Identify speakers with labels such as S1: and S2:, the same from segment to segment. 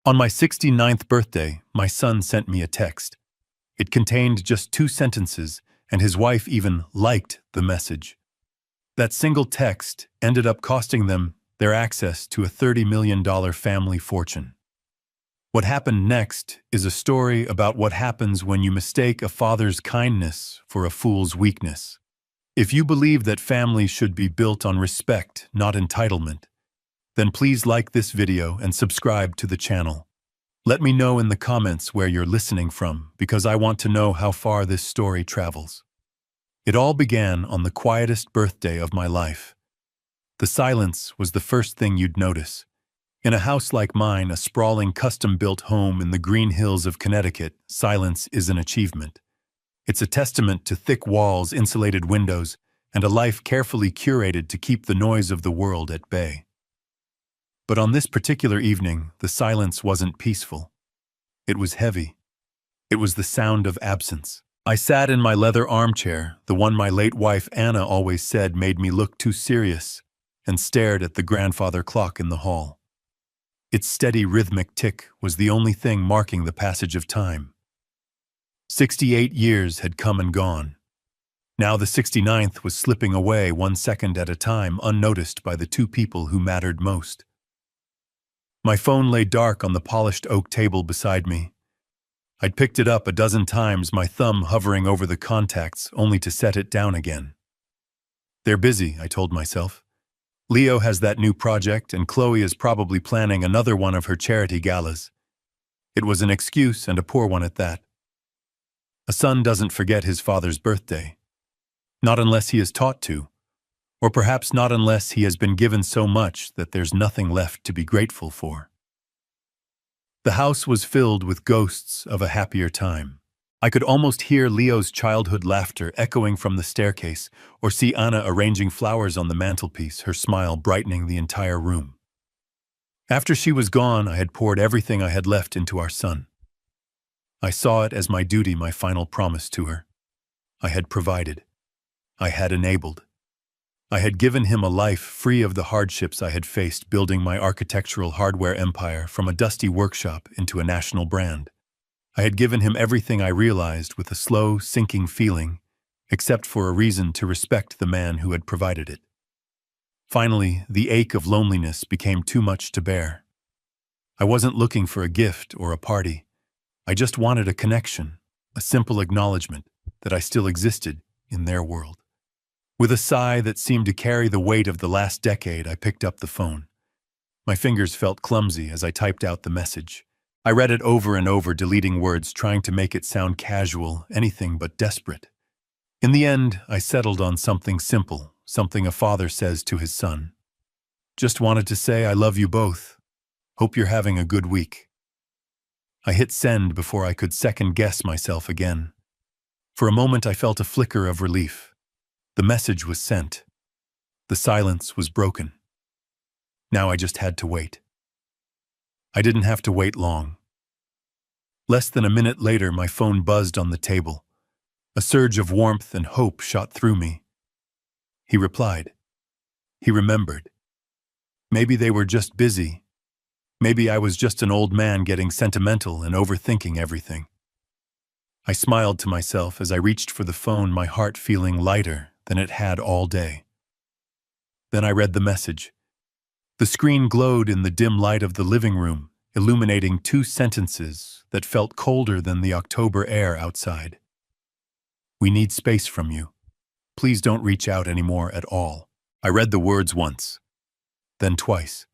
S1: On my 69th birthday, my son sent me a text. It contained just 2 sentences, and his wife even liked the message. That single text ended up costing them their access to a $30 million family fortune. What happened next is a story about what happens when you mistake a father's kindness for a fool's weakness. If you believe that family should be built on respect, not entitlement, then please like this video and subscribe to the channel. Let me know in the comments where you're listening from, because I want to know how far this story travels. It all began on the quietest birthday of my life. The silence was the first thing you'd notice. In a house like mine, a sprawling custom-built home in the green hills of Connecticut, silence is an achievement. It's a testament to thick walls, insulated windows, and a life carefully curated to keep the noise of the world at bay. But on this particular evening, the silence wasn't peaceful. It was heavy. It was the sound of absence. I sat in my leather armchair, the one my late wife Anna always said made me look too serious, and stared at the grandfather clock in the hall. Its steady rhythmic tick was the only thing marking the passage of time. 68 years had come and gone. Now the 69th was slipping away 1 second at a time, unnoticed by the 2 people who mattered most. My phone lay dark on the polished oak table beside me. I'd picked it up a dozen times, my thumb hovering over the contacts, only to set it down again. They're busy, I told myself. Leo has that new project, and Chloe is probably planning another one of her charity galas. It was an excuse, and a poor one at that. A son doesn't forget his father's birthday. Not unless he is taught to. Or perhaps not unless he has been given so much that there's nothing left to be grateful for. The house was filled with ghosts of a happier time. I could almost hear Leo's childhood laughter echoing from the staircase, or see Anna arranging flowers on the mantelpiece, her smile brightening the entire room. After she was gone, I had poured everything I had left into our son. I saw it as my duty, my final promise to her. I had provided. I had enabled. I had given him a life free of the hardships I had faced building my architectural hardware empire from a dusty workshop into a national brand. I had given him everything I realized with a slow, sinking feeling, except for a reason to respect the man who had provided it. Finally, the ache of loneliness became too much to bear. I wasn't looking for a gift or a party. I just wanted a connection, a simple acknowledgement that I still existed in their world. With a sigh that seemed to carry the weight of the last decade, I picked up the phone. My fingers felt clumsy as I typed out the message. I read it over and over, deleting words, trying to make it sound casual, anything but desperate. In the end, I settled on something simple, something a father says to his son. Just wanted to say I love you both. Hope you're having a good week. I hit send before I could second-guess myself again. For a moment, I felt a flicker of relief. The message was sent. The silence was broken. Now I just had to wait. I didn't have to wait long. Less than a minute later, my phone buzzed on the table. A surge of warmth and hope shot through me. He replied. He remembered. Maybe they were just busy. Maybe I was just an old man getting sentimental and overthinking everything. I smiled to myself as I reached for the phone, my heart feeling lighter than it had all day. Then I read the message. The screen glowed in the dim light of the living room, illuminating 2 sentences that felt colder than the October air outside. We need space from you. Please don't reach out anymore at all. I read the words once, then twice.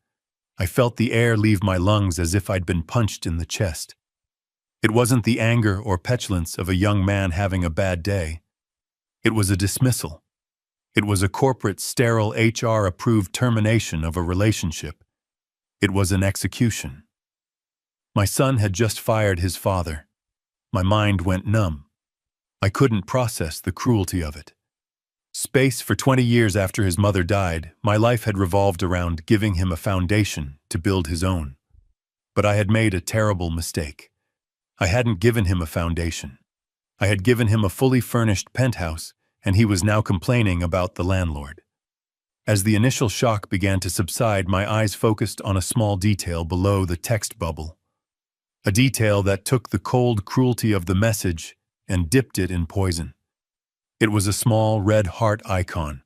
S1: I felt the air leave my lungs as if I'd been punched in the chest. It wasn't the anger or petulance of a young man having a bad day. It was a dismissal. It was a corporate, sterile, HR-approved termination of a relationship. It was an execution. My son had just fired his father. My mind went numb. I couldn't process the cruelty of it. Space for 20 years after his mother died, my life had revolved around giving him a foundation to build his own. But I had made a terrible mistake. I hadn't given him a foundation. I had given him a fully furnished penthouse, and he was now complaining about the landlord. As the initial shock began to subside, my eyes focused on a small detail below the text bubble. a detail that took the cold cruelty of the message and dipped it in poison. It was a small red heart icon,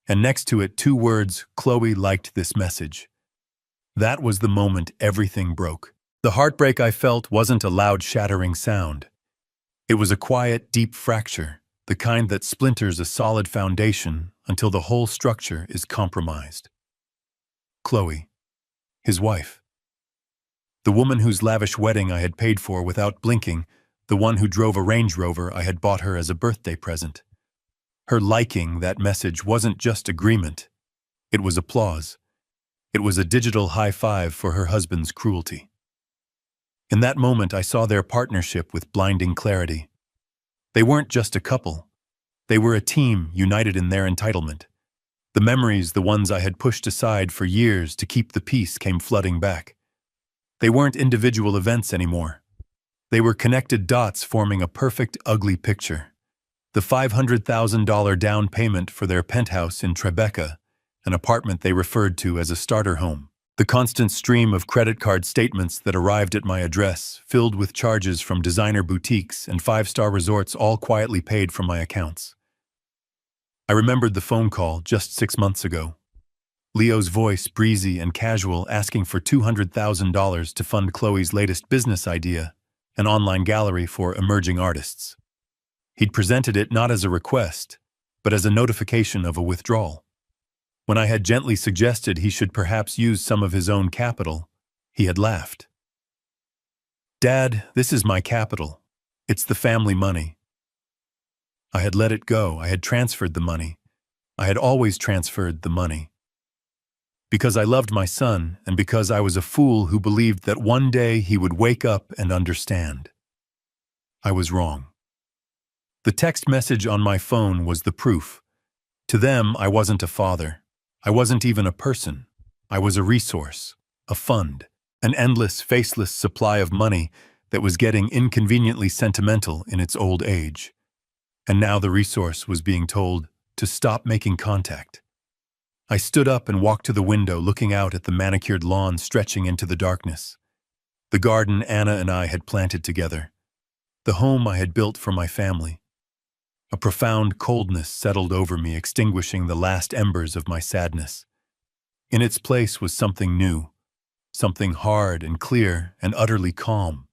S1: and next to it 2 words, "Chloe liked this message." That was the moment everything broke. The heartbreak I felt wasn't a loud shattering sound. It was a quiet, deep fracture, the kind that splinters a solid foundation until the whole structure is compromised. Chloe, his wife. The woman whose lavish wedding I had paid for without blinking, the one who drove a Range Rover I had bought her as a birthday present. Her liking that message wasn't just agreement. It was applause. It was a digital high five for her husband's cruelty. In that moment, I saw their partnership with blinding clarity. They weren't just a couple. They were a team united in their entitlement. The memories, the ones I had pushed aside for years to keep the peace, came flooding back. They weren't individual events anymore. They were connected dots forming a perfect, ugly picture. The $500,000 down payment for their penthouse in Tribeca, an apartment they referred to as a starter home. The constant stream of credit card statements that arrived at my address, filled with charges from designer boutiques and 5-star resorts, all quietly paid from my accounts. I remembered the phone call just 6 months ago. Leo's voice, breezy and casual, asking for $200,000 to fund Chloe's latest business idea, an online gallery for emerging artists. He'd presented it not as a request, but as a notification of a withdrawal. When I had gently suggested he should perhaps use some of his own capital, he had laughed. "Dad, this is my capital. It's the family money." I had let it go. I had transferred the money. I had always transferred the money. Because I loved my son, and because I was a fool who believed that one day he would wake up and understand. I was wrong. The text message on my phone was the proof. To them, I wasn't a father. I wasn't even a person. I was a resource, a fund, an endless, faceless supply of money that was getting inconveniently sentimental in its old age. And now the resource was being told to stop making contact. I stood up and walked to the window, looking out at the manicured lawn stretching into the darkness. The garden Anna and I had planted together. The home I had built for my family. A profound coldness settled over me, extinguishing the last embers of my sadness. In its place was something new, something hard and clear and utterly calm.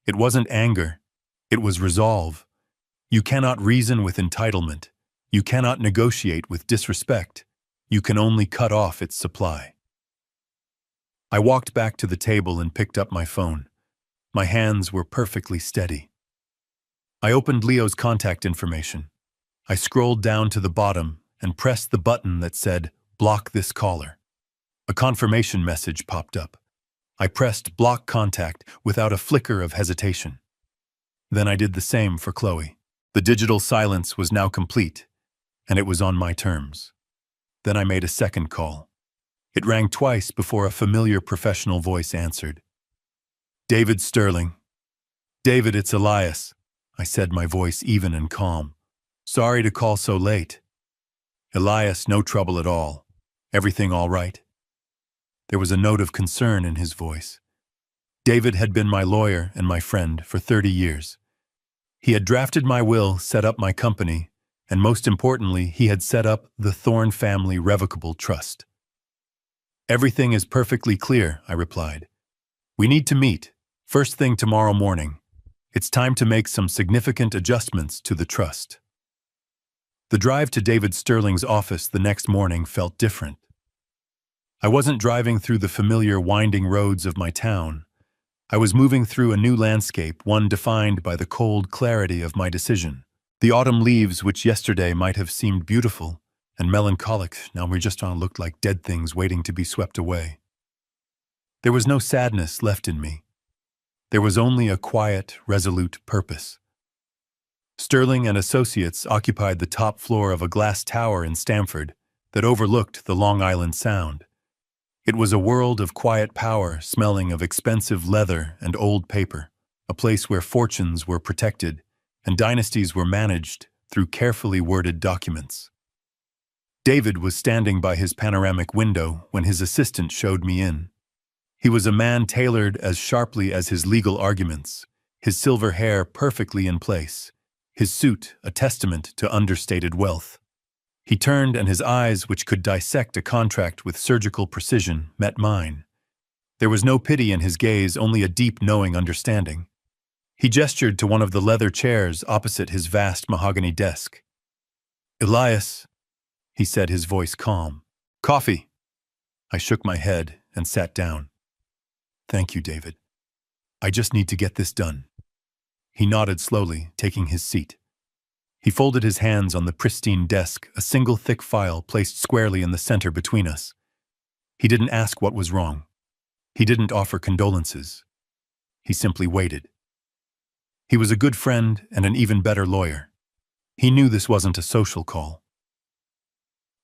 S1: It wasn't anger, it was resolve. You cannot reason with entitlement. You cannot negotiate with disrespect. You can only cut off its supply. I walked back to the table and picked up my phone. My hands were perfectly steady. I opened Leo's contact information. I scrolled down to the bottom and pressed the button that said, "Block this caller." A confirmation message popped up. I pressed block contact without a flicker of hesitation. Then I did the same for Chloe. The digital silence was now complete, and it was on my terms. Then I made a second call. It rang twice before a familiar professional voice answered. "David Sterling." "David, it's Elias," I said, my voice even and calm. "Sorry to call so late." "Elias, no trouble at all. Everything all right?" There was a note of concern in his voice. David had been my lawyer and my friend for 30 years. He had drafted my will, set up my company, and most importantly, he had set up the Thorne Family Revocable Trust. "Everything is perfectly clear," I replied. "We need to meet, first thing tomorrow morning. It's time to make some significant adjustments to the trust." The drive to David Sterling's office the next morning felt different. I wasn't driving through the familiar winding roads of my town. I was moving through a new landscape, one defined by the cold clarity of my decision. The autumn leaves, which yesterday might have seemed beautiful and melancholic, now looked like dead things waiting to be swept away. There was no sadness left in me. There was only a quiet, resolute purpose. Sterling and Associates occupied the top floor of a glass tower in Stamford that overlooked the Long Island Sound. It was a world of quiet power, smelling of expensive leather and old paper, a place where fortunes were protected and dynasties were managed through carefully worded documents. David was standing by his panoramic window when his assistant showed me in. He was a man tailored as sharply as his legal arguments, his silver hair perfectly in place, his suit a testament to understated wealth. He turned and his eyes, which could dissect a contract with surgical precision, met mine. There was no pity in his gaze, only a deep knowing understanding. He gestured to one of the leather chairs opposite his vast mahogany desk. "Elias," he said, his voice calm. "Coffee." I shook my head and sat down. "Thank you, David. I just need to get this done." He nodded slowly, taking his seat. He folded his hands on the pristine desk, a single thick file placed squarely in the center between us. He didn't ask what was wrong. He didn't offer condolences. He simply waited. He was a good friend and an even better lawyer. He knew this wasn't a social call.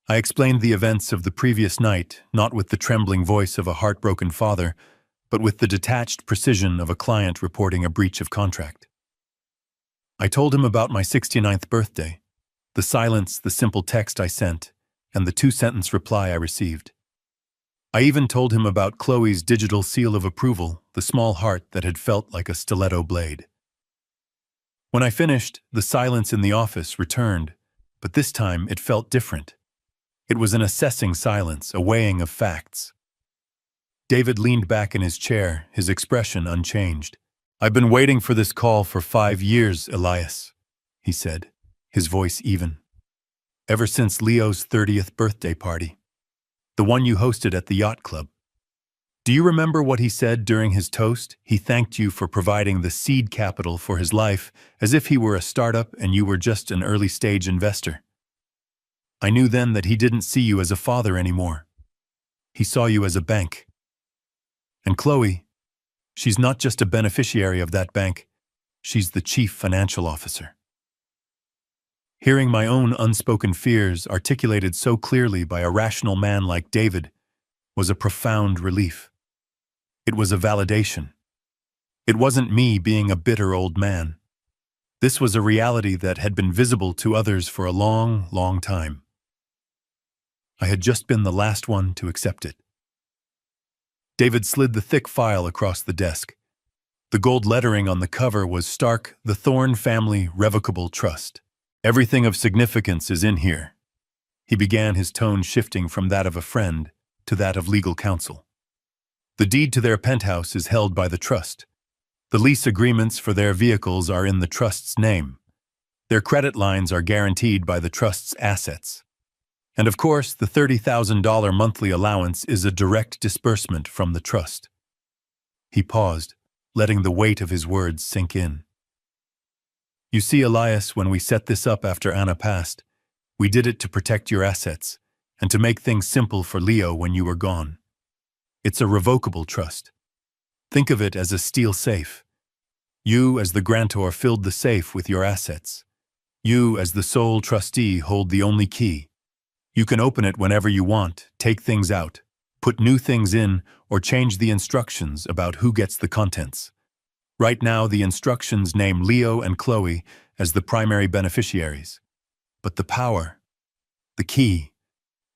S1: I explained the events of the previous night, not with the trembling voice of a heartbroken father, but with the detached precision of a client reporting a breach of contract. I told him about my 69th birthday, the silence, the simple text I sent, and the two-sentence reply I received. I even told him about Chloe's digital seal of approval, the small heart that had felt like a stiletto blade. When I finished, the silence in the office returned, but this time it felt different. It was an assessing silence, a weighing of facts. David leaned back in his chair, his expression unchanged. "I've been waiting for this call for 5 years, Elias," he said, his voice even. "Ever since Leo's 30th birthday party. The one you hosted at the yacht club. Do you remember what he said during his toast? He thanked you for providing the seed capital for his life, as if he were a startup and you were just an early-stage investor. I knew then that he didn't see you as a father anymore. He saw you as a bank. And Chloe, she's not just a beneficiary of that bank, she's the chief financial officer." Hearing my own unspoken fears articulated so clearly by a rational man like David was a profound relief. It was a validation. It wasn't me being a bitter old man. This was a reality that had been visible to others for a long, long time. I had just been the last one to accept it. David slid the thick file across the desk. The gold lettering on the cover was stark, "The Thorne Family Revocable Trust. Everything of significance is in here." He began, his tone shifting from that of a friend to that of legal counsel. "The deed to their penthouse is held by the trust. The lease agreements for their vehicles are in the trust's name. Their credit lines are guaranteed by the trust's assets. And of course, the $30,000 monthly allowance is a direct disbursement from the trust." He paused, letting the weight of his words sink in. "You see, Elias, when we set this up after Anna passed, we did it to protect your assets and to make things simple for Leo when you were gone. It's a revocable trust. Think of it as a steel safe. You, as the grantor, filled the safe with your assets. You, as the sole trustee, hold the only key. You can open it whenever you want, take things out, put new things in, or change the instructions about who gets the contents. Right now, the instructions name Leo and Chloe as the primary beneficiaries. But the power, the key,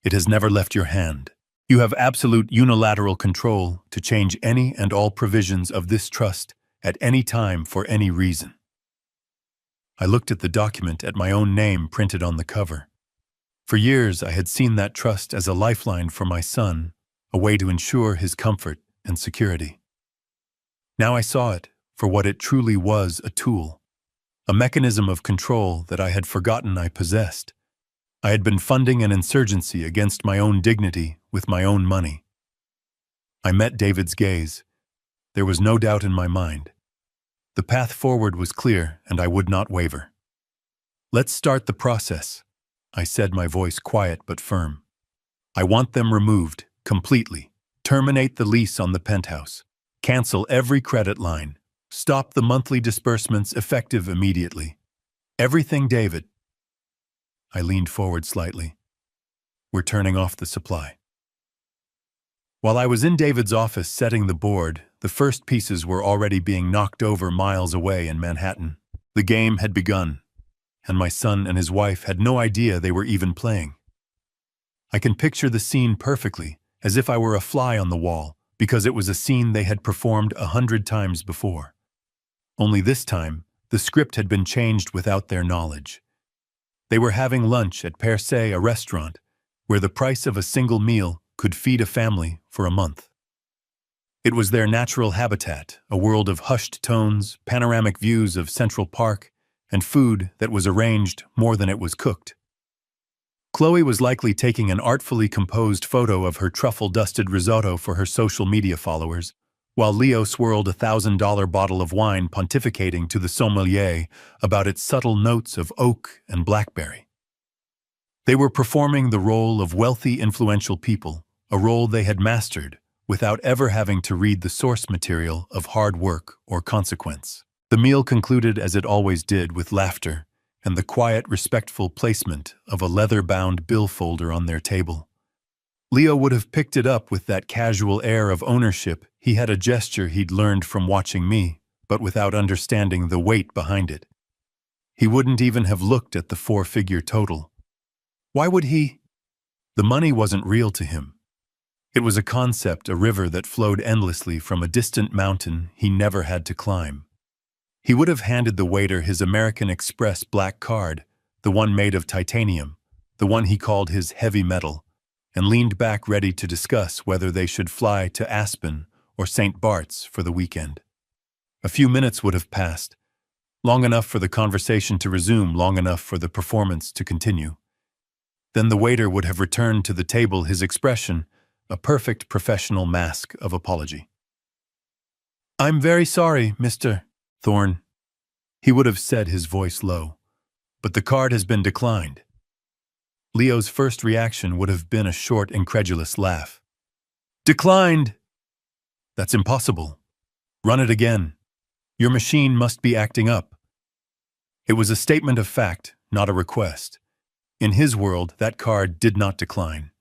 S1: it has never left your hand. You have absolute unilateral control to change any and all provisions of this trust at any time for any reason." I looked at the document, at my own name printed on the cover. For years, I had seen that trust as a lifeline for my son, a way to ensure his comfort and security. Now I saw it for what it truly was, a tool, a mechanism of control that I had forgotten I possessed. I had been funding an insurgency against my own dignity with my own money. I met David's gaze. There was no doubt in my mind. The path forward was clear, and I would not waver. "Let's start the process," I said, my voice quiet but firm. "I want them removed, completely. Terminate the lease on the penthouse. Cancel every credit line. Stop the monthly disbursements effective immediately. Everything, David." I leaned forward slightly. "We're turning off the supply." While I was in David's office setting the board, the first pieces were already being knocked over miles away in Manhattan. The game had begun, and my son and his wife had no idea they were even playing. I can picture the scene perfectly, as if I were a fly on the wall, because it was a scene they had performed 100 times before. Only this time, the script had been changed without their knowledge. They were having lunch at Per Se, a restaurant, where the price of a single meal could feed a family for a month. It was their natural habitat, a world of hushed tones, panoramic views of Central Park, and food that was arranged more than it was cooked. Chloe was likely taking an artfully composed photo of her truffle-dusted risotto for her social media followers, while Leo swirled a $1,000 bottle of wine pontificating to the sommelier about its subtle notes of oak and blackberry. They were performing the role of wealthy, influential people, a role they had mastered, without ever having to read the source material of hard work or consequence. The meal concluded as it always did, with laughter and the quiet, respectful placement of a leather-bound bill folder on their table. Leo would have picked it up with that casual air of ownership. He had a gesture he'd learned from watching me, but without understanding the weight behind it. He wouldn't even have looked at the 4-figure total. Why would he? The money wasn't real to him. It was a concept, a river that flowed endlessly from a distant mountain he never had to climb. He would have handed the waiter his American Express black card, the one made of titanium, the one he called his heavy metal, and leaned back ready to discuss whether they should fly to Aspen or St. Bart's for the weekend. A few minutes would have passed, long enough for the conversation to resume, long enough for the performance to continue. Then the waiter would have returned to the table, his expression a perfect professional mask of apology. "I'm very sorry, Mr. Thorne," he would have said, his voice low, "but the card has been declined." Leo's first reaction would have been a short, incredulous laugh. "Declined? That's impossible. Run it again. Your machine must be acting up." It was a statement of fact, not a request. In his world, that card did not decline.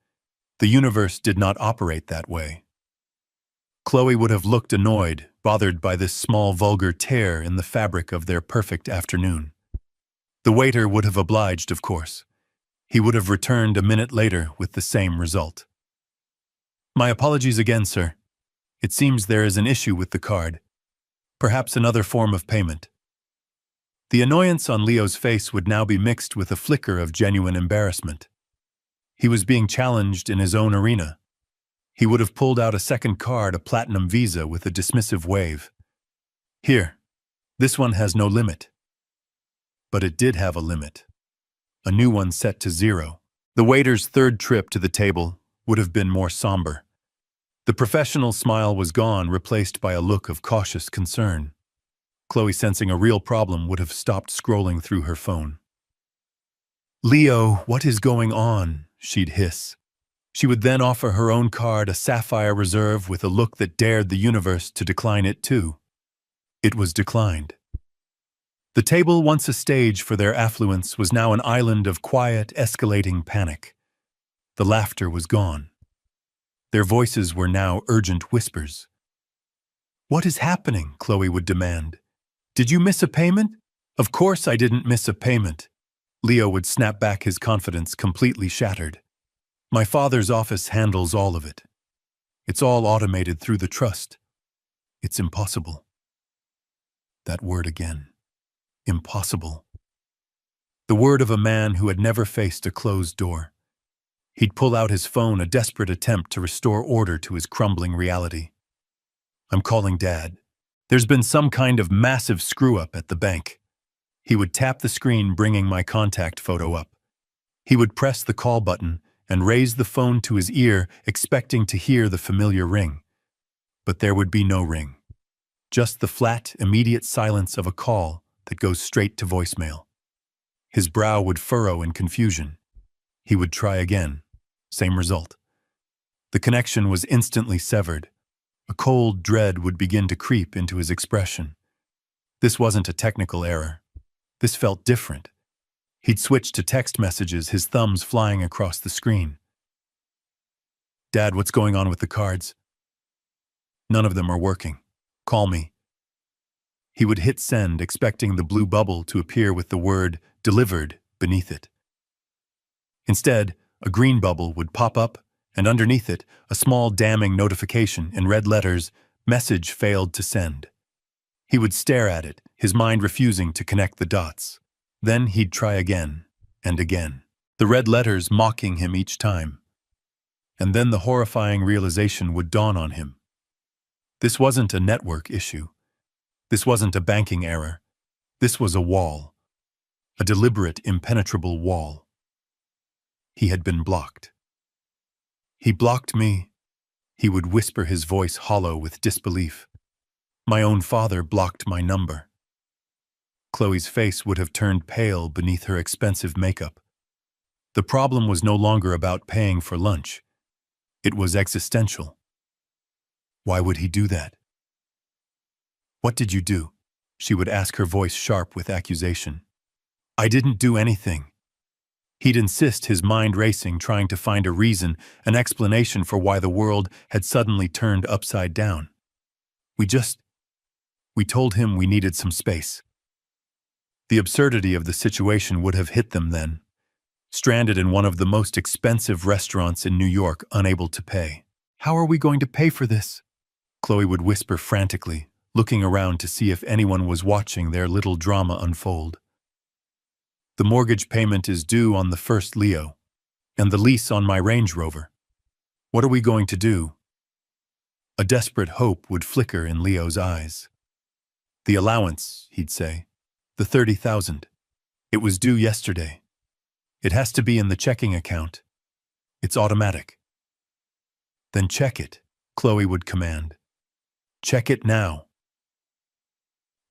S1: The universe did not operate that way. Chloe would have looked annoyed, bothered by this small, vulgar tear in the fabric of their perfect afternoon. The waiter would have obliged, of course. He would have returned a minute later with the same result. "My apologies again, sir. It seems there is an issue with the card. Perhaps another form of payment." The annoyance on Leo's face would now be mixed with a flicker of genuine embarrassment. He was being challenged in his own arena. He would have pulled out a second card, a platinum visa, with a dismissive wave. "Here, this one has no limit." But it did have a limit. A new one set to 0. The waiter's third trip to the table would have been more somber. The professional smile was gone, replaced by a look of cautious concern. Chloe, sensing a real problem, would have stopped scrolling through her phone. "Leo, what is going on?" she'd hiss. She would then offer her own card, a sapphire reserve, with a look that dared the universe to decline it too. It was declined. The table, once a stage for their affluence, was now an island of quiet, escalating panic. The laughter was gone. Their voices were now urgent whispers. "What is happening?" Chloe would demand. "Did you miss a payment?" "Of course I didn't miss a payment." Leo would snap back, his confidence completely shattered. "My father's office handles all of it. It's all automated through the trust. It's impossible." That word again. Impossible. The word of a man who had never faced a closed door. He'd pull out his phone, a desperate attempt to restore order to his crumbling reality. "I'm calling Dad. There's been some kind of massive screw-up at the bank." He would tap the screen, bringing my contact photo up. He would press the call button and raise the phone to his ear, expecting to hear the familiar ring. But there would be no ring. Just the flat, immediate silence of a call that goes straight to voicemail. His brow would furrow in confusion. He would try again. Same result. The connection was instantly severed. A cold dread would begin to creep into his expression. This wasn't a technical error. This felt different. He'd switched to text messages, his thumbs flying across the screen. "Dad, what's going on with the cards?" "None of them are working. Call me." He would hit send, expecting the blue bubble to appear with the word "delivered" beneath it. Instead, a green bubble would pop up and underneath it, a small damning notification in red letters, "Message failed to send." He would stare at it, his mind refusing to connect the dots. Then he'd try again, and again, the red letters mocking him each time. And then the horrifying realization would dawn on him. This wasn't a network issue. This wasn't a banking error. This was a wall. A deliberate, impenetrable wall. He had been blocked. "He blocked me," he would whisper, his voice hollow with disbelief. "My own father blocked my number." Chloe's face would have turned pale beneath her expensive makeup. The problem was no longer about paying for lunch. It was existential. Why would he do that? "What did you do?" she would ask, her voice sharp with accusation. "I didn't do anything." He'd insist, his mind racing, trying to find a reason, an explanation for why the world had suddenly turned upside down. We told him we needed some space." The absurdity of the situation would have hit them then. Stranded in one of the most expensive restaurants in New York, unable to pay. "How are we going to pay for this?" Chloe would whisper frantically, looking around to see if anyone was watching their little drama unfold. "The mortgage payment is due on the 1st, Leo, and the lease on my Range Rover. What are we going to do?" A desperate hope would flicker in Leo's eyes. "The allowance," he'd say. "The 30,000. It was due yesterday. It has to be in the checking account. It's automatic." "Then check it," Chloe would command. "Check it now."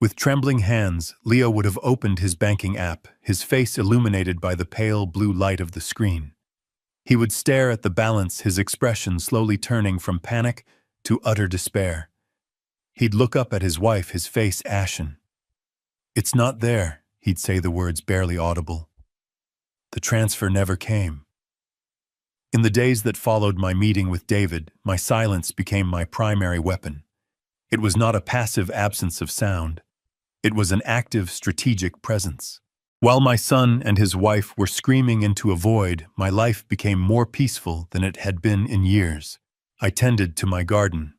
S1: With trembling hands, Leo would have opened his banking app, his face illuminated by the pale blue light of the screen. He would stare at the balance, his expression slowly turning from panic to utter despair. He'd look up at his wife, his face ashen. "It's not there," he'd say, the words barely audible. "The transfer never came." In the days that followed my meeting with David, my silence became my primary weapon. It was not a passive absence of sound. It was an active, strategic presence. While my son and his wife were screaming into a void, my life became more peaceful than it had been in years. I tended to my garden.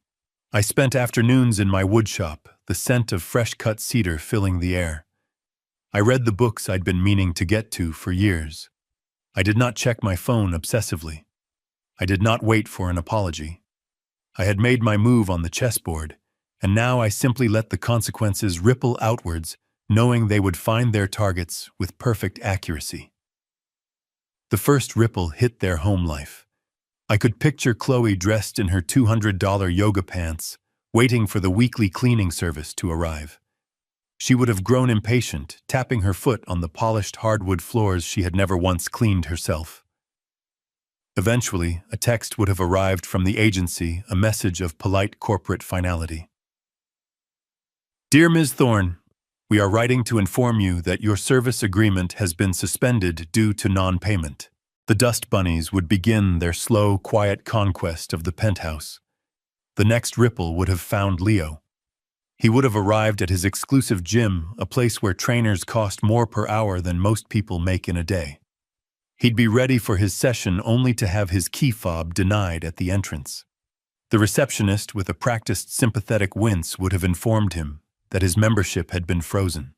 S1: I spent afternoons in my woodshop, the scent of fresh-cut cedar filling the air. I read the books I'd been meaning to get to for years. I did not check my phone obsessively. I did not wait for an apology. I had made my move on the chessboard, and now I simply let the consequences ripple outwards, knowing they would find their targets with perfect accuracy. The first ripple hit their home life. I could picture Chloe dressed in her $200 yoga pants, waiting for the weekly cleaning service to arrive. She would have grown impatient, tapping her foot on the polished hardwood floors she had never once cleaned herself. Eventually, a text would have arrived from the agency, a message of polite corporate finality. "Dear Ms. Thorne, we are writing to inform you that your service agreement has been suspended due to non-payment." The dust bunnies would begin their slow, quiet conquest of the penthouse. The next ripple would have found Leo. He would have arrived at his exclusive gym, a place where trainers cost more per hour than most people make in a day. He'd be ready for his session only to have his key fob denied at the entrance. The receptionist, with a practiced sympathetic wince, would have informed him that his membership had been frozen.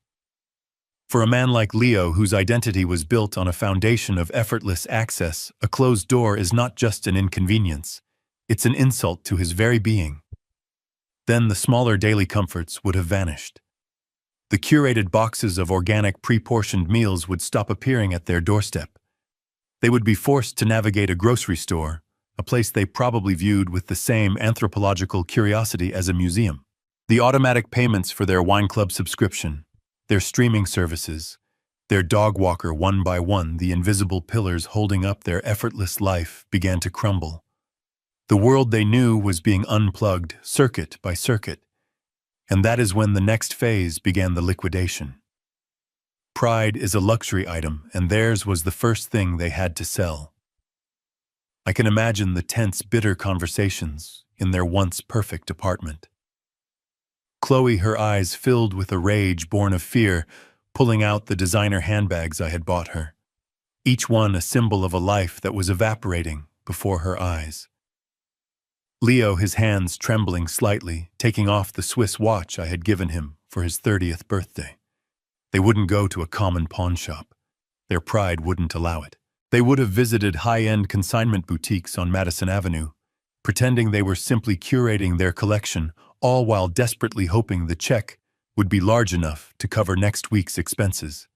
S1: For a man like Leo, whose identity was built on a foundation of effortless access, a closed door is not just an inconvenience, it's an insult to his very being. Then the smaller daily comforts would have vanished. The curated boxes of organic pre-portioned meals would stop appearing at their doorstep. They would be forced to navigate a grocery store, a place they probably viewed with the same anthropological curiosity as a museum. The automatic payments for their wine club subscription, their streaming services, their dog walker, one by one, the invisible pillars holding up their effortless life began to crumble. The world they knew was being unplugged, circuit by circuit, and that is when the next phase began, the liquidation. Pride is a luxury item, and theirs was the first thing they had to sell. I can imagine the tense, bitter conversations in their once perfect apartment. Chloe, her eyes filled with a rage born of fear, pulling out the designer handbags I had bought her. Each one a symbol of a life that was evaporating, before her eyes. Leo, his hands trembling slightly, taking off the Swiss watch I had given him for his 30th birthday. They wouldn't go to a common pawn shop. Their pride wouldn't allow it. They would have visited high-end consignment boutiques on Madison Avenue, pretending they were simply curating their collection, all while desperately hoping the check would be large enough to cover next week's expenses.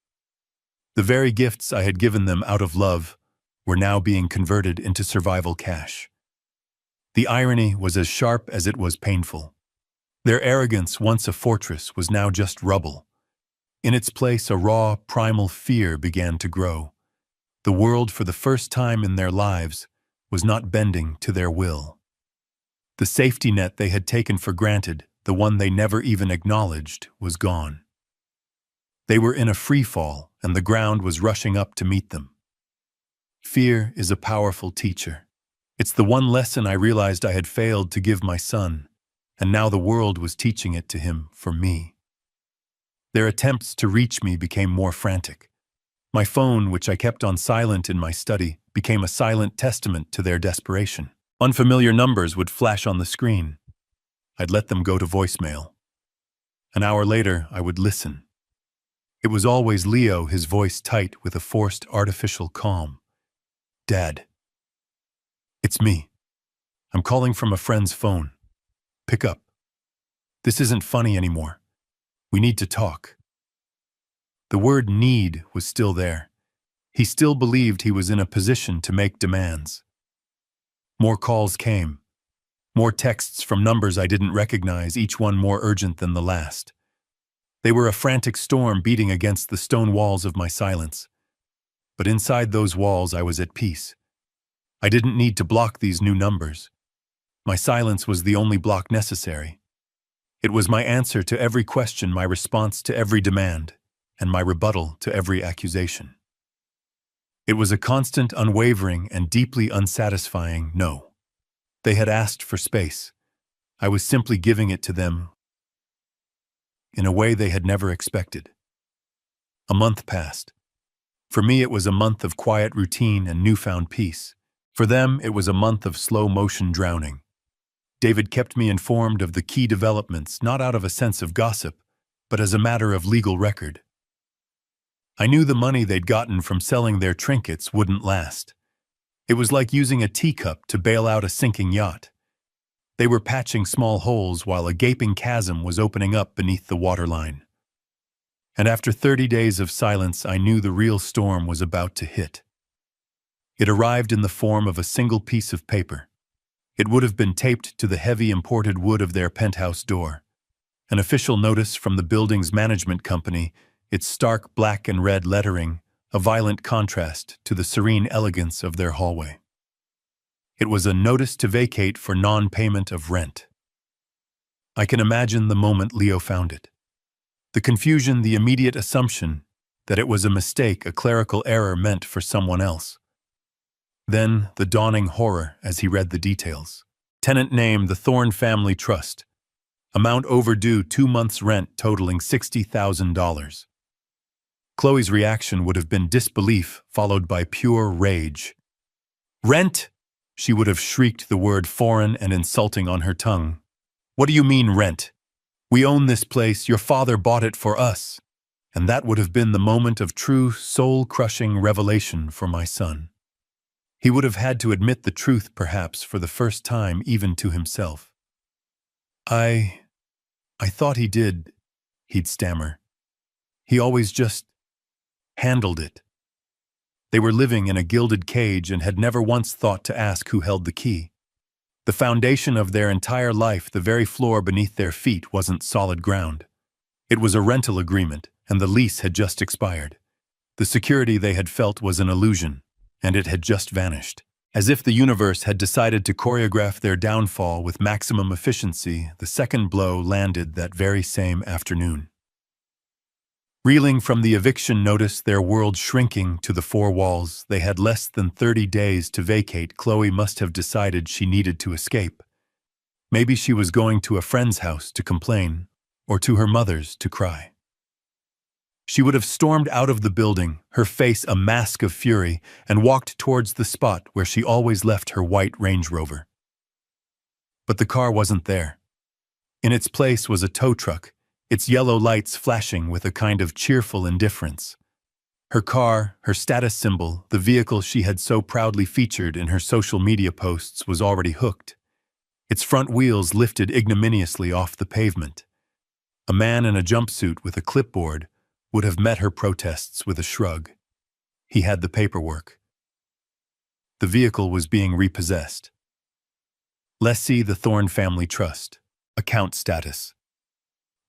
S1: The very gifts I had given them out of love were now being converted into survival cash. The irony was as sharp as it was painful. Their arrogance, once a fortress, was now just rubble. In its place, a raw, primal fear began to grow. The world, for the first time in their lives, was not bending to their will. The safety net they had taken for granted, the one they never even acknowledged, was gone. They were in a free fall, and the ground was rushing up to meet them. Fear is a powerful teacher. It's the one lesson I realized I had failed to give my son, and now the world was teaching it to him for me. Their attempts to reach me became more frantic. My phone, which I kept on silent in my study, became a silent testament to their desperation. Unfamiliar numbers would flash on the screen. I'd let them go to voicemail. An hour later, I would listen. It was always Leo, his voice tight with a forced artificial calm. "Dad. It's me. I'm calling from a friend's phone. Pick up. This isn't funny anymore. We need to talk." The word need was still there. He still believed he was in a position to make demands. More calls came. More texts from numbers I didn't recognize, each one more urgent than the last. They were a frantic storm beating against the stone walls of my silence. But inside those walls I was at peace. I didn't need to block these new numbers. My silence was the only block necessary. It was my answer to every question, my response to every demand, and my rebuttal to every accusation. It was a constant, unwavering, and deeply unsatisfying no. They had asked for space. I was simply giving it to them in a way they had never expected. A month passed. For me, it was a month of quiet routine and newfound peace. For them, it was a month of slow-motion drowning. David kept me informed of the key developments, not out of a sense of gossip, but as a matter of legal record. I knew the money they'd gotten from selling their trinkets wouldn't last. It was like using a teacup to bail out a sinking yacht. They were patching small holes while a gaping chasm was opening up beneath the waterline. And after 30 days of silence, I knew the real storm was about to hit. It arrived in the form of a single piece of paper. It would have been taped to the heavy imported wood of their penthouse door. An official notice from the building's management company, its stark black and red lettering, a violent contrast to the serene elegance of their hallway. It was a notice to vacate for non-payment of rent. I can imagine the moment Leo found it. The confusion, the immediate assumption that it was a mistake, a clerical error meant for someone else. Then the dawning horror as he read the details. Tenant name, the Thorne Family Trust. Amount overdue 2 months' rent totaling $60,000. Chloe's reaction would have been disbelief followed by pure rage. "Rent?" She would have shrieked, the word foreign and insulting on her tongue. "What do you mean rent? We own this place, your father bought it for us." And that would have been the moment of true, soul-crushing revelation for my son. He would have had to admit the truth, perhaps, for the first time even to himself. I thought he did," he'd stammer. "He always just handled it." They were living in a gilded cage and had never once thought to ask who held the key. The foundation of their entire life, the very floor beneath their feet, wasn't solid ground. It was a rental agreement, and the lease had just expired. The security they had felt was an illusion, and it had just vanished. As if the universe had decided to choreograph their downfall with maximum efficiency, the second blow landed that very same afternoon. Reeling from the eviction notice, their world shrinking to the four walls, they had less than 30 days to vacate. Chloe must have decided she needed to escape. Maybe she was going to a friend's house to complain, or to her mother's to cry. She would have stormed out of the building, her face a mask of fury, and walked towards the spot where she always left her white Range Rover. But the car wasn't there. In its place was a tow truck, its yellow lights flashing with a kind of cheerful indifference. Her car, her status symbol, the vehicle she had so proudly featured in her social media posts was already hooked. Its front wheels lifted ignominiously off the pavement. A man in a jumpsuit with a clipboard would have met her protests with a shrug. He had the paperwork. The vehicle was being repossessed. Lessee the Thorne Family Trust. Account status.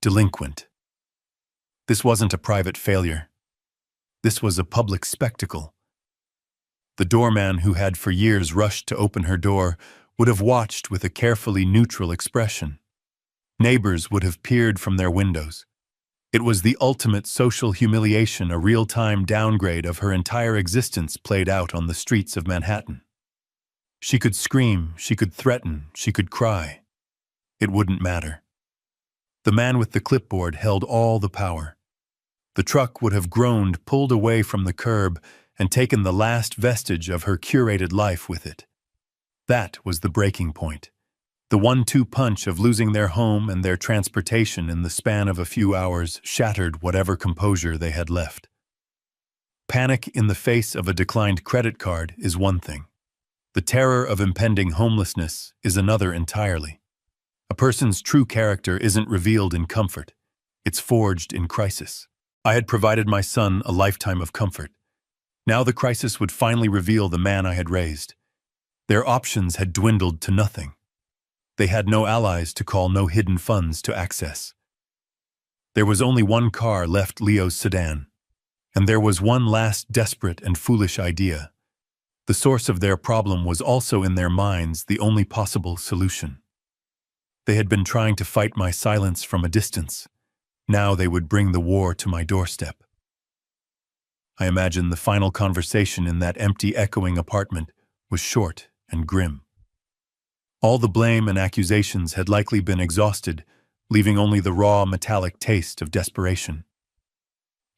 S1: Delinquent. This wasn't a private failure. This was a public spectacle. The doorman who had for years rushed to open her door would have watched with a carefully neutral expression. Neighbors would have peered from their windows. It was the ultimate social humiliation, a real-time downgrade of her entire existence played out on the streets of Manhattan. She could scream, she could threaten, she could cry. It wouldn't matter. The man with the clipboard held all the power. The truck would have groaned, pulled away from the curb, and taken the last vestige of her curated life with it. That was the breaking point. The 1-2 punch of losing their home and their transportation in the span of a few hours shattered whatever composure they had left. Panic in the face of a declined credit card is one thing. The terror of impending homelessness is another entirely. A person's true character isn't revealed in comfort. It's forged in crisis. I had provided my son a lifetime of comfort. Now the crisis would finally reveal the man I had raised. Their options had dwindled to nothing. They had no allies to call, no hidden funds to access. There was only one car left, Leo's sedan. And there was one last desperate and foolish idea. The source of their problem was also in their minds the only possible solution. They had been trying to fight my silence from a distance. Now they would bring the war to my doorstep. I imagine the final conversation in that empty, echoing apartment was short and grim. All the blame and accusations had likely been exhausted, leaving only the raw, metallic taste of desperation.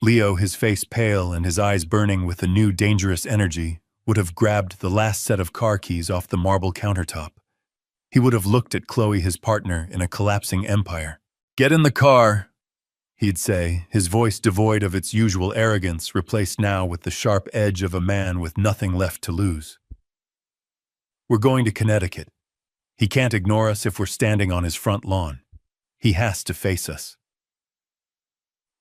S1: Leo, his face pale and his eyes burning with a new, dangerous energy, would have grabbed the last set of car keys off the marble countertop. He would have looked at Chloe, his partner, in a collapsing empire. "Get in the car," he'd say, his voice devoid of its usual arrogance, replaced now with the sharp edge of a man with nothing left to lose. "We're going to Connecticut. He can't ignore us if we're standing on his front lawn. He has to face us."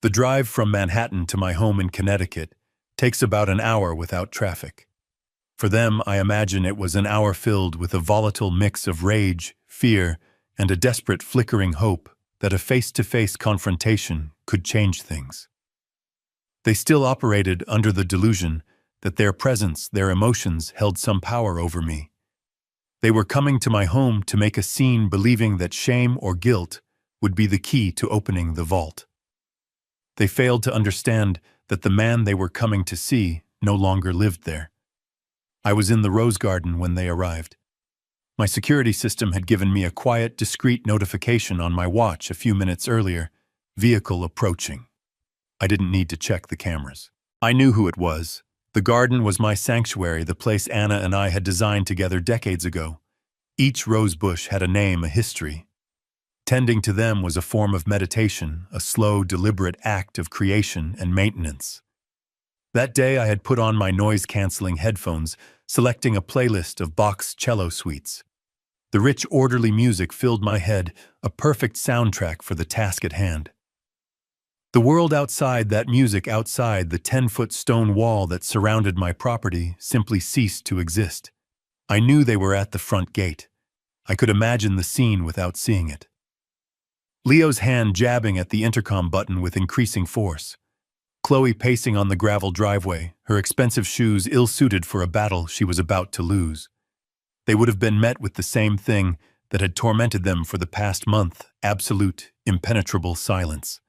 S1: The drive from Manhattan to my home in Connecticut takes about an hour without traffic. For them, I imagine it was an hour filled with a volatile mix of rage, fear, and a desperate flickering hope that a face-to-face confrontation could change things. They still operated under the delusion that their presence, their emotions, held some power over me. They were coming to my home to make a scene, believing that shame or guilt would be the key to opening the vault. They failed to understand that the man they were coming to see no longer lived there. I was in the rose garden when they arrived. My security system had given me a quiet, discreet notification on my watch a few minutes earlier: vehicle approaching. I didn't need to check the cameras. I knew who it was. The garden was my sanctuary, the place Anna and I had designed together decades ago. Each rose bush had a name, a history. Tending to them was a form of meditation, a slow, deliberate act of creation and maintenance. That day I had put on my noise-canceling headphones, selecting a playlist of Bach's cello suites. The rich, orderly music filled my head, a perfect soundtrack for the task at hand. The world outside that music, outside the 10-foot stone wall that surrounded my property, simply ceased to exist. I knew they were at the front gate. I could imagine the scene without seeing it. Leo's hand jabbing at the intercom button with increasing force. Chloe pacing on the gravel driveway, her expensive shoes ill-suited for a battle she was about to lose. They would have been met with the same thing that had tormented them for the past month: absolute, impenetrable silence.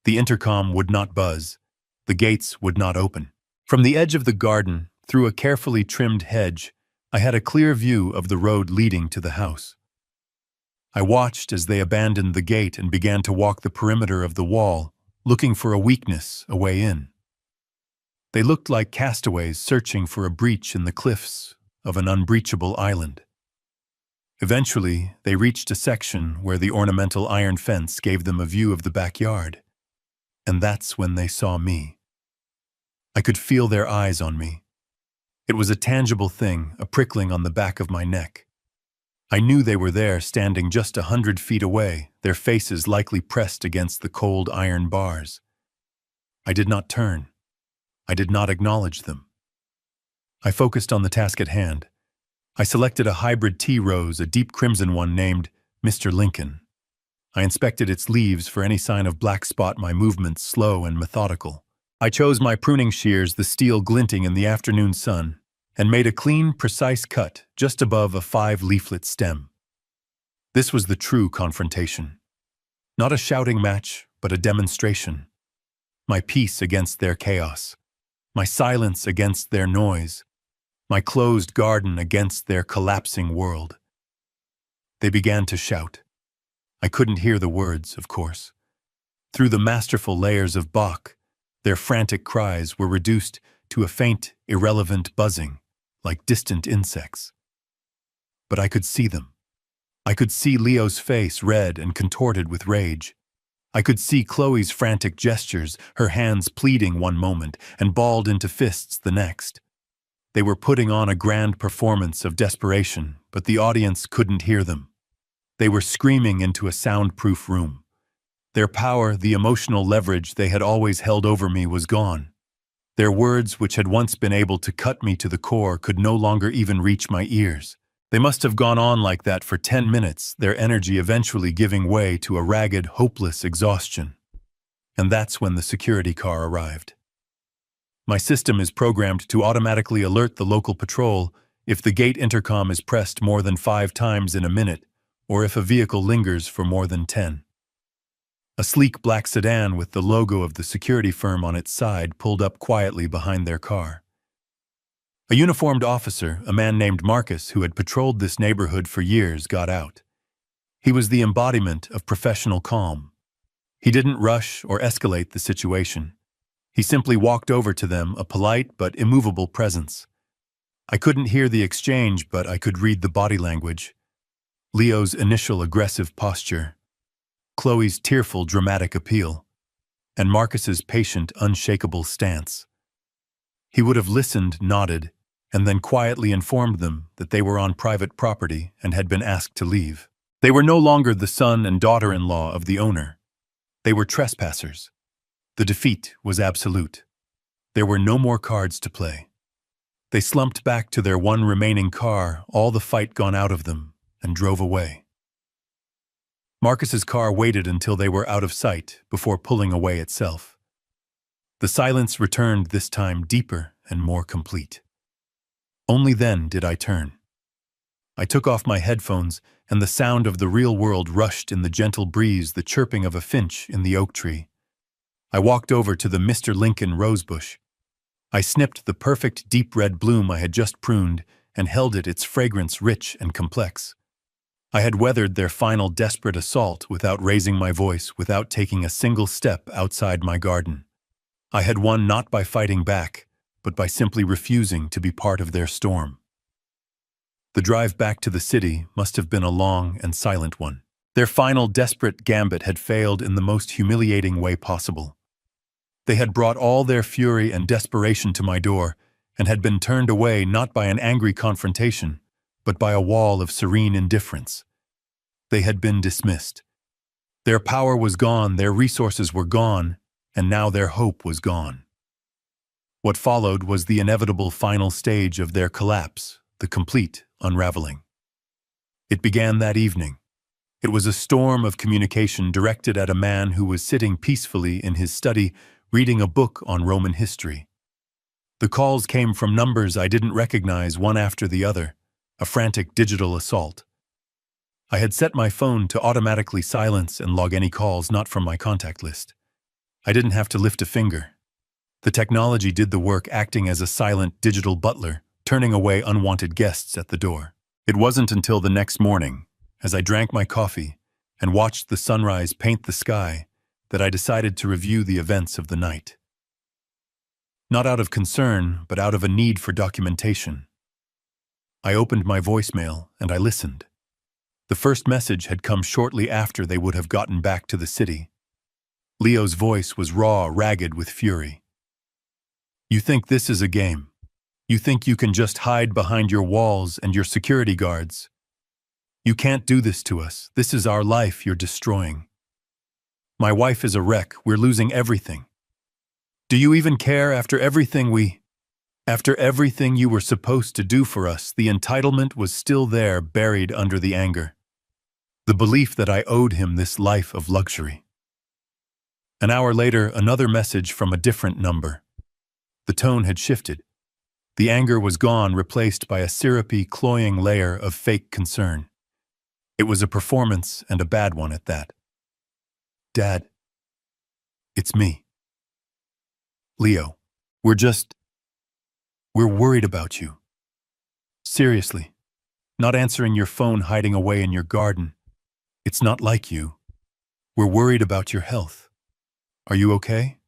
S1: The intercom would not buzz. The gates would not open. From the edge of the garden, through a carefully trimmed hedge, I had a clear view of the road leading to the house. I watched as they abandoned the gate and began to walk the perimeter of the wall, looking for a weakness, a way in. They looked like castaways searching for a breach in the cliffs of an unbreachable island. Eventually, they reached a section where the ornamental iron fence gave them a view of the backyard. And that's when they saw me. I could feel their eyes on me. It was a tangible thing, a prickling on the back of my neck. I knew they were there, standing just 100 feet away, their faces likely pressed against the cold iron bars. I did not turn. I did not acknowledge them. I focused on the task at hand. I selected a hybrid tea rose, a deep crimson one named Mr. Lincoln. I inspected its leaves for any sign of black spot, my movements slow and methodical. I chose my pruning shears, the steel glinting in the afternoon sun, and made a clean, precise cut just above a 5-leaflet stem. This was the true confrontation. Not a shouting match, but a demonstration. My peace against their chaos. My silence against their noise. My closed garden against their collapsing world. They began to shout. I couldn't hear the words, of course. Through the masterful layers of Bach, their frantic cries were reduced to a faint, irrelevant buzzing, like distant insects. But I could see them. I could see Leo's face, red and contorted with rage. I could see Chloe's frantic gestures, her hands pleading one moment and balled into fists the next. They were putting on a grand performance of desperation, but the audience couldn't hear them. They were screaming into a soundproof room. Their power, the emotional leverage they had always held over me, was gone. Their words, which had once been able to cut me to the core, could no longer even reach my ears. They must have gone on like that for 10 minutes, their energy eventually giving way to a ragged, hopeless exhaustion. And that's when the security car arrived. My system is programmed to automatically alert the local patrol if the gate intercom is pressed more than 5 times in a minute, or if a vehicle lingers for more than 10. A sleek black sedan with the logo of the security firm on its side pulled up quietly behind their car. A uniformed officer, a man named Marcus, who had patrolled this neighborhood for years, got out. He was the embodiment of professional calm. He didn't rush or escalate the situation. He simply walked over to them, a polite but immovable presence. I couldn't hear the exchange, but I could read the body language. Leo's initial aggressive posture, Chloe's tearful, dramatic appeal, and Marcus's patient, unshakable stance. He would have listened, nodded, and then quietly informed them that they were on private property and had been asked to leave. They were no longer the son and daughter-in-law of the owner. They were trespassers. The defeat was absolute. There were no more cards to play. They slumped back to their one remaining car, all the fight gone out of them, and drove away. Marcus's car waited until they were out of sight before pulling away itself. The silence returned, this time deeper and more complete. Only then did I turn. I took off my headphones, and the sound of the real world rushed in the gentle breeze, the chirping of a finch in the oak tree. I walked over to the Mr. Lincoln rosebush. I snipped the perfect deep red bloom I had just pruned and held it, its fragrance rich and complex. I had weathered their final desperate assault without raising my voice, without taking a single step outside my garden. I had won not by fighting back, but by simply refusing to be part of their storm. The drive back to the city must have been a long and silent one. Their final desperate gambit had failed in the most humiliating way possible. They had brought all their fury and desperation to my door, and had been turned away not by an angry confrontation, but by a wall of serene indifference. They had been dismissed. Their power was gone, their resources were gone, and now their hope was gone. What followed was the inevitable final stage of their collapse, the complete unraveling. It began that evening. It was a storm of communication directed at a man who was sitting peacefully in his study reading a book on Roman history. The calls came from numbers I didn't recognize, one after the other, a frantic digital assault. I had set my phone to automatically silence and log any calls not from my contact list. I didn't have to lift a finger. The technology did the work, acting as a silent digital butler, turning away unwanted guests at the door. It wasn't until the next morning, as I drank my coffee and watched the sunrise paint the sky, that I decided to review the events of the night. Not out of concern, but out of a need for documentation. I opened my voicemail and I listened. The first message had come shortly after they would have gotten back to the city. Leo's voice was raw, ragged with fury. "You think this is a game? You think you can just hide behind your walls and your security guards? You can't do this to us. This is our life you're destroying. My wife is a wreck. We're losing everything. Do you even care after everything you were supposed to do for us?" The entitlement was still there, buried under the anger. The belief that I owed him this life of luxury. An hour later, another message from a different number. The tone had shifted. The anger was gone, replaced by a syrupy, cloying layer of fake concern. It was a performance, and a bad one at that. "Dad, it's me. Leo, we're worried about you. Seriously, not answering your phone, hiding away in your garden. It's not like you. We're worried about your health. Are you okay?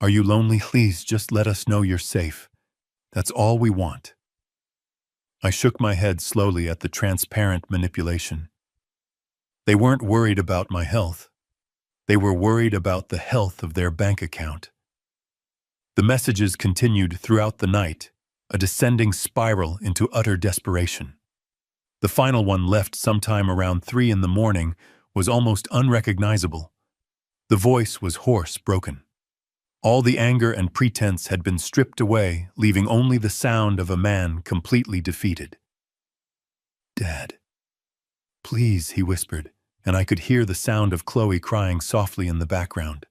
S1: Are you lonely? Please just let us know you're safe. That's all we want." I shook my head slowly at the transparent manipulation. They weren't worried about my health. They were worried about the health of their bank account. The messages continued throughout the night, a descending spiral into utter desperation. The final one, left sometime around 3 in the morning, was almost unrecognizable. The voice was hoarse, broken. All the anger and pretense had been stripped away, leaving only the sound of a man completely defeated. "Dad, please," he whispered, and I could hear the sound of Chloe crying softly in the background.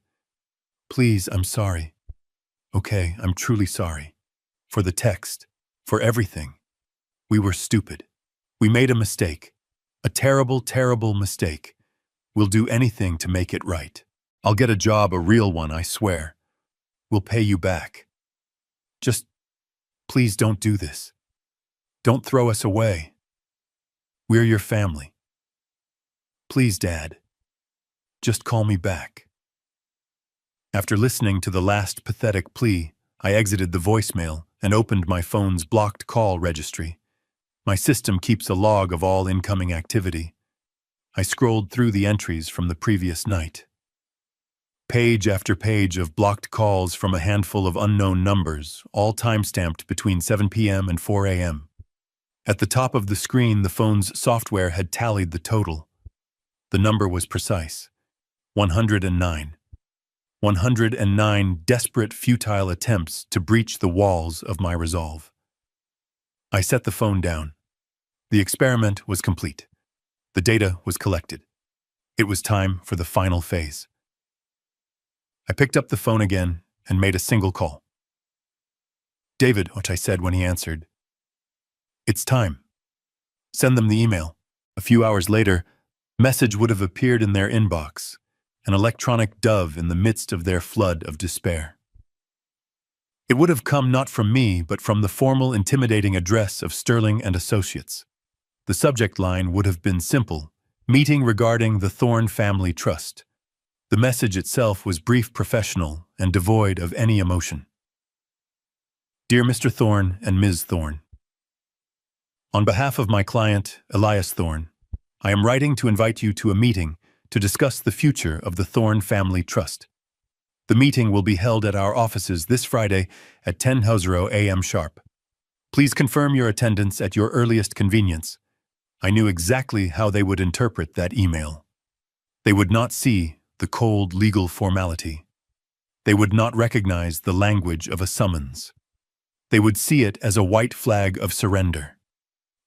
S1: "Please, I'm sorry. Okay, I'm truly sorry. For the text, for everything. We were stupid. We made a mistake. A terrible, terrible mistake. We'll do anything to make it right. I'll get a job, a real one, I swear. We'll pay you back. Just, please don't do this. Don't throw us away. We're your family. Please, Dad. Just call me back." After listening to the last pathetic plea, I exited the voicemail and opened my phone's blocked call registry. My system keeps a log of all incoming activity. I scrolled through the entries from the previous night. Page after page of blocked calls from a handful of unknown numbers, all time-stamped between 7 p.m. and 4 a.m. At the top of the screen, the phone's software had tallied the total. The number was precise. 109. 109 desperate, futile attempts to breach the walls of my resolve. I set the phone down. The experiment was complete. The data was collected. It was time for the final phase. I picked up the phone again and made a single call. "David," which I said when he answered. "It's time. Send them the email." A few hours later, a message would have appeared in their inbox, an electronic dove in the midst of their flood of despair. It would have come not from me, but from the formal, intimidating address of Sterling and Associates. The subject line would have been simple: "Meeting regarding the Thorne Family Trust." The message itself was brief, professional, and devoid of any emotion. "Dear Mr. Thorne and Ms. Thorne, on behalf of my client, Elias Thorne, I am writing to invite you to a meeting to discuss the future of the Thorne Family Trust. The meeting will be held at our offices this Friday at 10:00 a.m. sharp. Please confirm your attendance at your earliest convenience." I knew exactly how they would interpret that email. They would not see the cold legal formality. They would not recognize the language of a summons. They would see it as a white flag of surrender.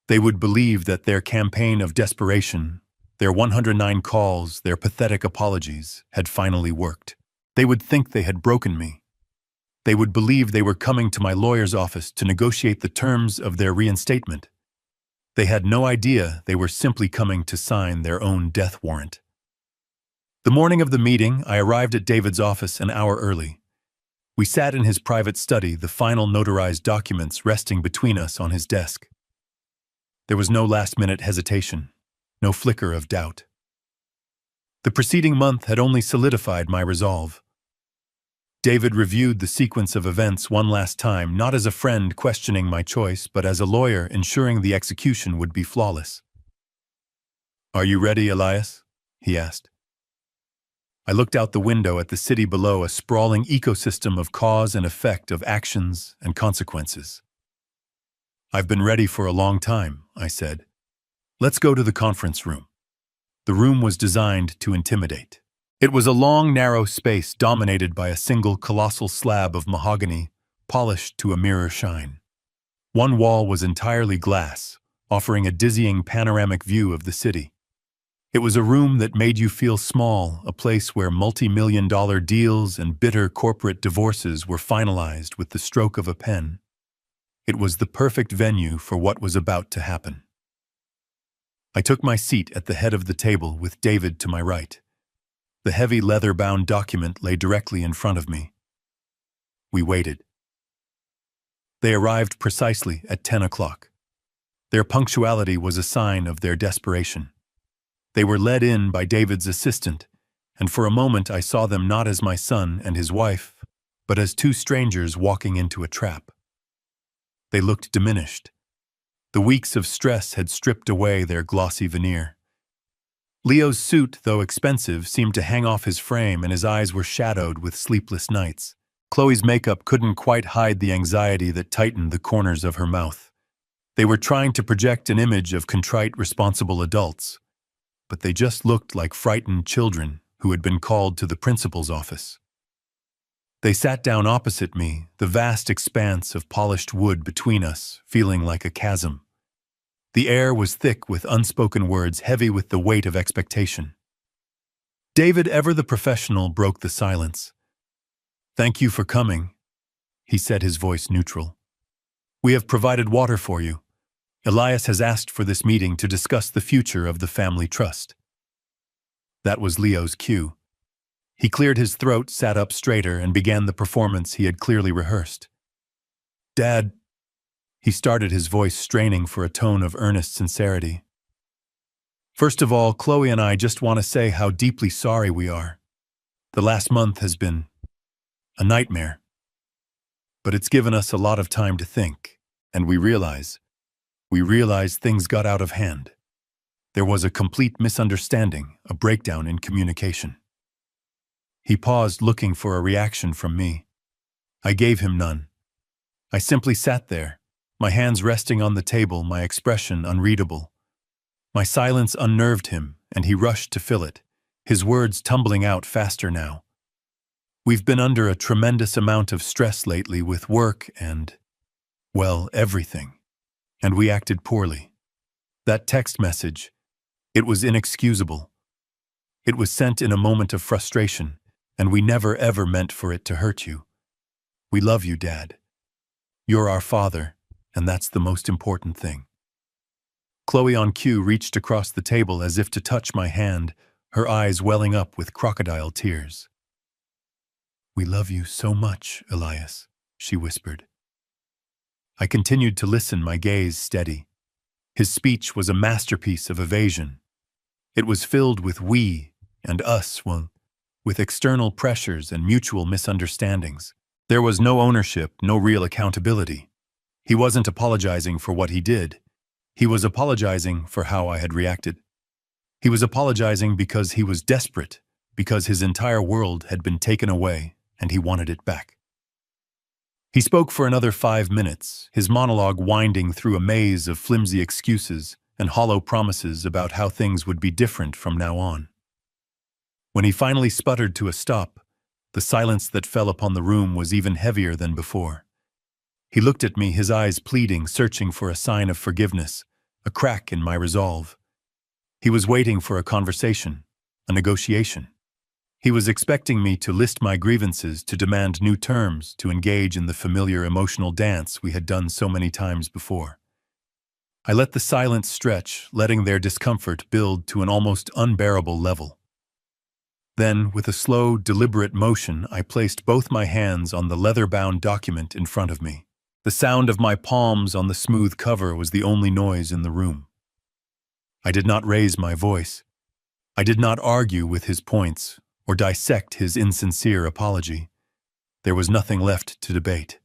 S1: They would believe that their campaign of desperation, their 109 calls, their pathetic apologies, had finally worked. They would think they had broken me. They would believe they were coming to my lawyer's office to negotiate the terms of their reinstatement. They had no idea they were simply coming to sign their own death warrant. The morning of the meeting, I arrived at David's office an hour early. We sat in his private study, the final notarized documents resting between us on his desk. There was no last-minute hesitation, no flicker of doubt. The preceding month had only solidified my resolve. David reviewed the sequence of events one last time, not as a friend questioning my choice, but as a lawyer ensuring the execution would be flawless. "Are you ready, Elias?" he asked. I looked out the window at the city below, a sprawling ecosystem of cause and effect, of actions and consequences. "I've been ready for a long time," I said. "Let's go to the conference room." The room was designed to intimidate. It was a long, narrow space dominated by a single colossal slab of mahogany, polished to a mirror shine. One wall was entirely glass, offering a dizzying panoramic view of the city. It was a room that made you feel small, a place where multi-million-dollar deals and bitter corporate divorces were finalized with the stroke of a pen. It was the perfect venue for what was about to happen. I took my seat at the head of the table with David to my right. The heavy leather-bound document lay directly in front of me. We waited. They arrived precisely at 10 o'clock. Their punctuality was a sign of their desperation. They were led in by David's assistant, and for a moment I saw them not as my son and his wife, but as two strangers walking into a trap. They looked diminished. The weeks of stress had stripped away their glossy veneer. Leo's suit, though expensive, seemed to hang off his frame, and his eyes were shadowed with sleepless nights. Chloe's makeup couldn't quite hide the anxiety that tightened the corners of her mouth. They were trying to project an image of contrite, responsible adults, but they just looked like frightened children who had been called to the principal's office. They sat down opposite me, the vast expanse of polished wood between us, feeling like a chasm. The air was thick with unspoken words, heavy with the weight of expectation. David, ever the professional, broke the silence. "Thank you for coming," he said, his voice neutral. "We have provided water for you. Elias has asked for this meeting to discuss the future of the family trust." That was Leo's cue. He cleared his throat, sat up straighter, and began the performance he had clearly rehearsed. "Dad," he started, his voice straining for a tone of earnest sincerity. "First of all, Chloe and I just want to say how deeply sorry we are. The last month has been a nightmare. But it's given us a lot of time to think, and we realize things got out of hand. There was a complete misunderstanding, a breakdown in communication." He paused, looking for a reaction from me. I gave him none. I simply sat there, my hands resting on the table, my expression unreadable. My silence unnerved him, and he rushed to fill it, his words tumbling out faster now. "We've been under a tremendous amount of stress lately with work and, well, everything. And we acted poorly. That text message, it was inexcusable. It was sent in a moment of frustration, and we never ever meant for it to hurt you. We love you, Dad. You're our father, and that's the most important thing." Chloe, on cue, reached across the table as if to touch my hand, her eyes welling up with crocodile tears. "We love you so much, Elias," she whispered. I continued to listen, my gaze steady. His speech was a masterpiece of evasion. It was filled with we and us, with external pressures and mutual misunderstandings. There was no ownership, no real accountability. He wasn't apologizing for what he did. He was apologizing for how I had reacted. He was apologizing because he was desperate, because his entire world had been taken away and he wanted it back. He spoke for another 5 minutes, his monologue winding through a maze of flimsy excuses and hollow promises about how things would be different from now on. When he finally sputtered to a stop, the silence that fell upon the room was even heavier than before. He looked at me, his eyes pleading, searching for a sign of forgiveness, a crack in my resolve. He was waiting for a conversation, a negotiation. He was expecting me to list my grievances, to demand new terms, to engage in the familiar emotional dance we had done so many times before. I let the silence stretch, letting their discomfort build to an almost unbearable level. Then, with a slow, deliberate motion, I placed both my hands on the leather-bound document in front of me. The sound of my palms on the smooth cover was the only noise in the room. I did not raise my voice. I did not argue with his points or dissect his insincere apology. There was nothing left to debate.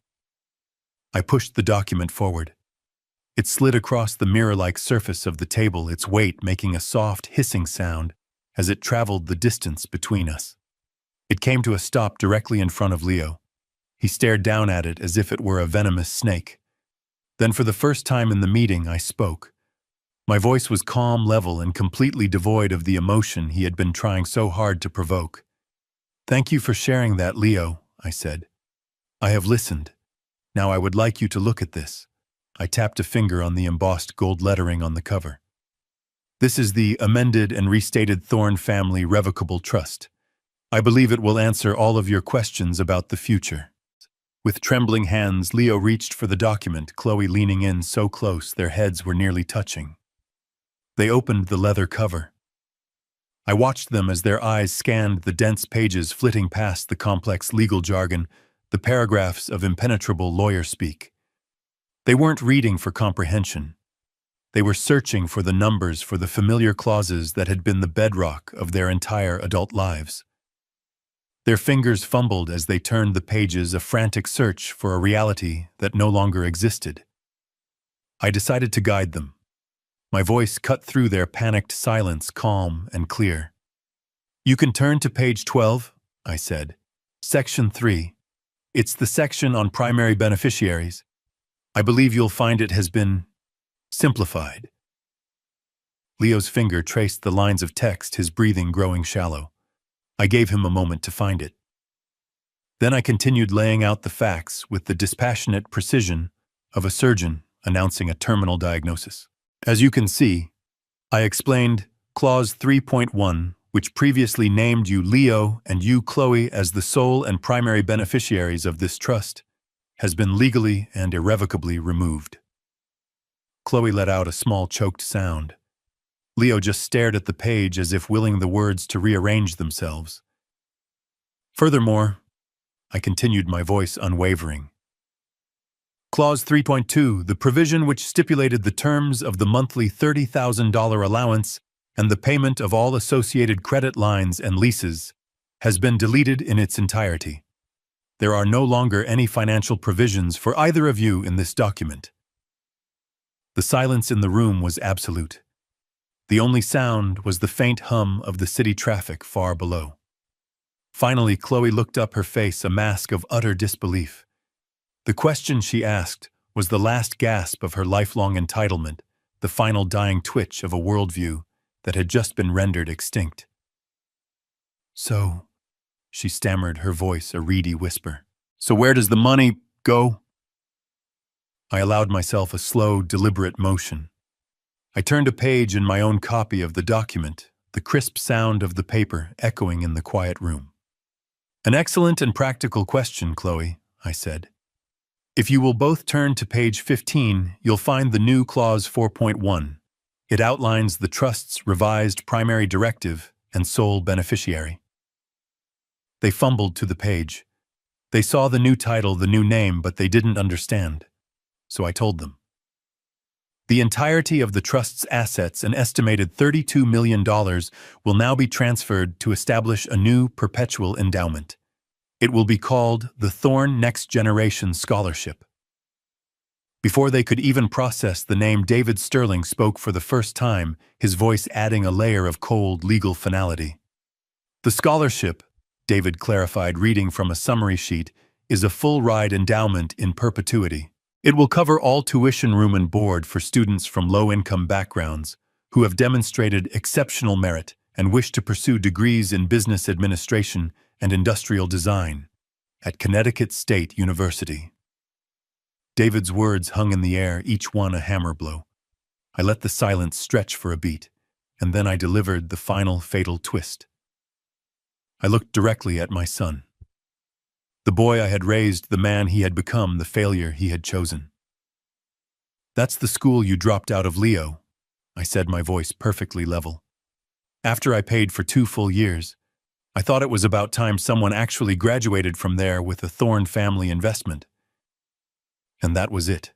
S1: I pushed the document forward. It slid across the mirror-like surface of the table, its weight making a soft, hissing sound as it traveled the distance between us. It came to a stop directly in front of Leo. He stared down at it as if it were a venomous snake. Then for the first time in the meeting, I spoke. My voice was calm, level, and completely devoid of the emotion he had been trying so hard to provoke. "Thank you for sharing that, Leo," I said. "I have listened. Now I would like you to look at this." I tapped a finger on the embossed gold lettering on the cover. "This is the amended and restated Thorne Family Revocable Trust. I believe it will answer all of your questions about the future." With trembling hands, Leo reached for the document, Chloe leaning in so close their heads were nearly touching. They opened the leather cover. I watched them as their eyes scanned the dense pages flitting past the complex legal jargon, the paragraphs of impenetrable lawyer speak. They weren't reading for comprehension. They were searching for the numbers, for the familiar clauses that had been the bedrock of their entire adult lives. Their fingers fumbled as they turned the pages, a frantic search for a reality that no longer existed. I decided to guide them. My voice cut through their panicked silence, calm and clear. "You can turn to page 12, I said. "Section 3. It's the section on primary beneficiaries. I believe you'll find it has been simplified." Leo's finger traced the lines of text, his breathing growing shallow. I gave him a moment to find it. Then I continued laying out the facts with the dispassionate precision of a surgeon announcing a terminal diagnosis. "As you can see," I explained, Clause 3.1, which previously named you Leo and you Chloe as the sole and primary beneficiaries of this trust, has been legally and irrevocably removed. Chloe let out a small choked sound. Leo just stared at the page as if willing the words to rearrange themselves. "Furthermore," I continued, my voice unwavering, "Clause 3.2, the provision which stipulated the terms of the monthly $30,000 allowance and the payment of all associated credit lines and leases, has been deleted in its entirety. There are no longer any financial provisions for either of you in this document." The silence in the room was absolute. The only sound was the faint hum of the city traffic far below. Finally, Chloe looked up, her face a mask of utter disbelief. The question she asked was the last gasp of her lifelong entitlement, the final dying twitch of a worldview that had just been rendered extinct. "So," she stammered, her voice a reedy whisper. "So where does the money go?" I allowed myself a slow, deliberate motion. I turned a page in my own copy of the document, the crisp sound of the paper echoing in the quiet room. "An excellent and practical question, Chloe," I said. "If you will both turn to page 15, you'll find the new Clause 4.1. It outlines the Trust's revised primary directive and sole beneficiary." They fumbled to the page. They saw the new title, the new name, but they didn't understand. So I told them. "The entirety of the Trust's assets, an estimated $32 million, will now be transferred to establish a new perpetual endowment. It will be called the Thorne Next Generation Scholarship." Before they could even process the name, David Sterling spoke for the first time, his voice adding a layer of cold legal finality. "The scholarship," David clarified, reading from a summary sheet, "is a full-ride endowment in perpetuity. It will cover all tuition, room, and board for students from low-income backgrounds who have demonstrated exceptional merit and wish to pursue degrees in business administration and industrial design at Connecticut State University." David's words hung in the air, each one a hammer blow. I let the silence stretch for a beat, and then I delivered the final fatal twist. I looked directly at my son. The boy I had raised, the man he had become, the failure he had chosen. "That's the school you dropped out of, Leo," I said, my voice perfectly level. "After I paid for 2 full years, I thought it was about time someone actually graduated from there with a Thorne family investment." And that was it.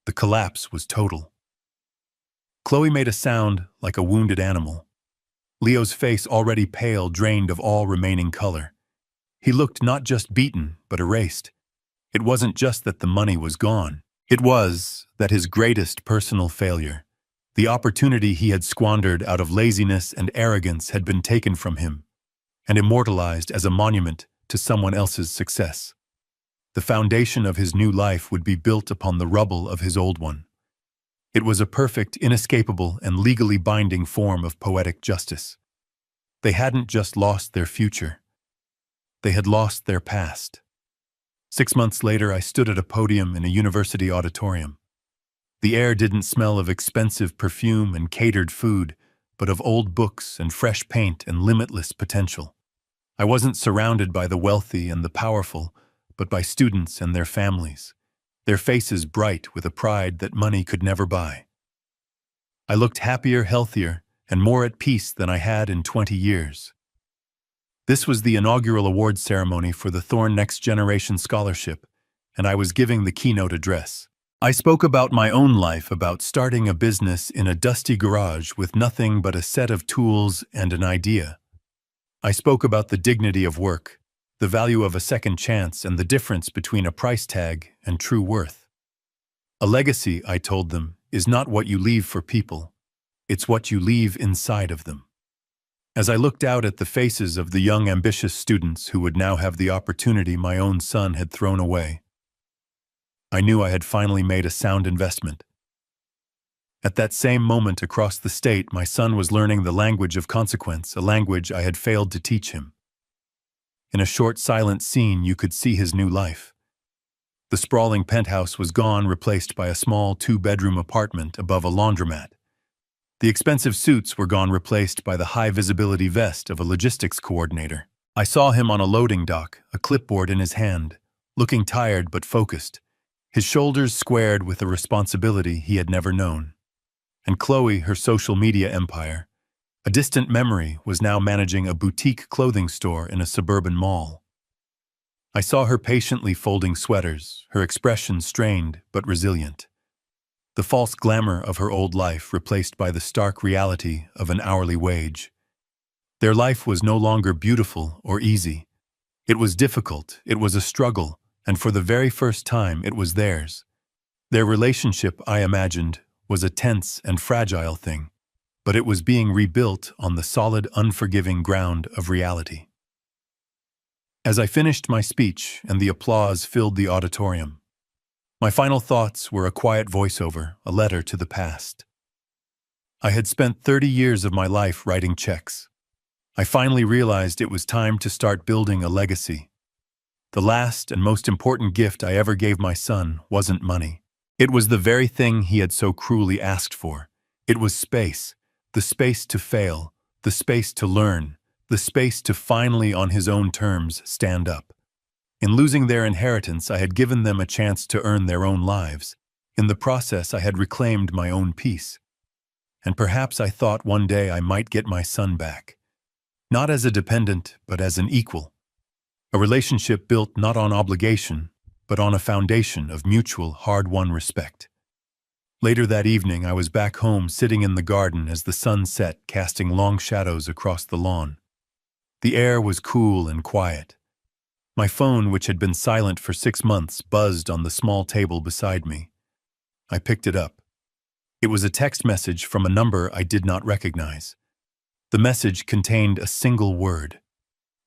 S1: The collapse was total. Chloe made a sound like a wounded animal. Leo's face already pale, drained of all remaining color. He looked not just beaten, but erased. It wasn't just that the money was gone. It was that his greatest personal failure, the opportunity he had squandered out of laziness and arrogance, had been taken from him and immortalized as a monument to someone else's success. The foundation of his new life would be built upon the rubble of his old one. It was a perfect, inescapable, and legally binding form of poetic justice. They hadn't just lost their future. They had lost their past. 6 months later, I stood at a podium in a university auditorium. The air didn't smell of expensive perfume and catered food, but of old books and fresh paint and limitless potential. I wasn't surrounded by the wealthy and the powerful, but by students and their families, their faces bright with a pride that money could never buy. I looked happier, healthier, and more at peace than I had in 20 years. This was the inaugural awards ceremony for the Thorne Next Generation Scholarship, and I was giving the keynote address. I spoke about my own life, about starting a business in a dusty garage with nothing but a set of tools and an idea. I spoke about the dignity of work, the value of a second chance, and the difference between a price tag and true worth. A legacy, I told them, is not what you leave for people. It's what you leave inside of them. As I looked out at the faces of the young, ambitious students who would now have the opportunity my own son had thrown away, I knew I had finally made a sound investment. At that same moment across the state, my son was learning the language of consequence, a language I had failed to teach him. In a short, silent scene, you could see his new life. The sprawling penthouse was gone, replaced by a small 2-bedroom apartment above a laundromat. The expensive suits were gone, replaced by the high-visibility vest of a logistics coordinator. I saw him on a loading dock, a clipboard in his hand, looking tired but focused, his shoulders squared with a responsibility he had never known. And Chloe, her social media empire, a distant memory, was now managing a boutique clothing store in a suburban mall. I saw her patiently folding sweaters, her expression strained but resilient. The false glamour of her old life replaced by the stark reality of an hourly wage. Their life was no longer beautiful or easy. It was difficult, it was a struggle, and for the very first time it was theirs. Their relationship, I imagined, was a tense and fragile thing, but it was being rebuilt on the solid, unforgiving ground of reality. As I finished my speech and the applause filled the auditorium, my final thoughts were a quiet voiceover, a letter to the past. I had spent 30 years of my life writing checks. I finally realized it was time to start building a legacy. The last and most important gift I ever gave my son wasn't money. It was the very thing he had so cruelly asked for. It was space, the space to fail, the space to learn, the space to finally, on his own terms, stand up. In losing their inheritance, I had given them a chance to earn their own lives. In the process, I had reclaimed my own peace. And perhaps I thought one day I might get my son back. Not as a dependent, but as an equal. A relationship built not on obligation, but on a foundation of mutual, hard-won respect. Later that evening, I was back home sitting in the garden as the sun set, casting long shadows across the lawn. The air was cool and quiet. My phone, which had been silent for 6 months, buzzed on the small table beside me. I picked it up. It was a text message from a number I did not recognize. The message contained a single word.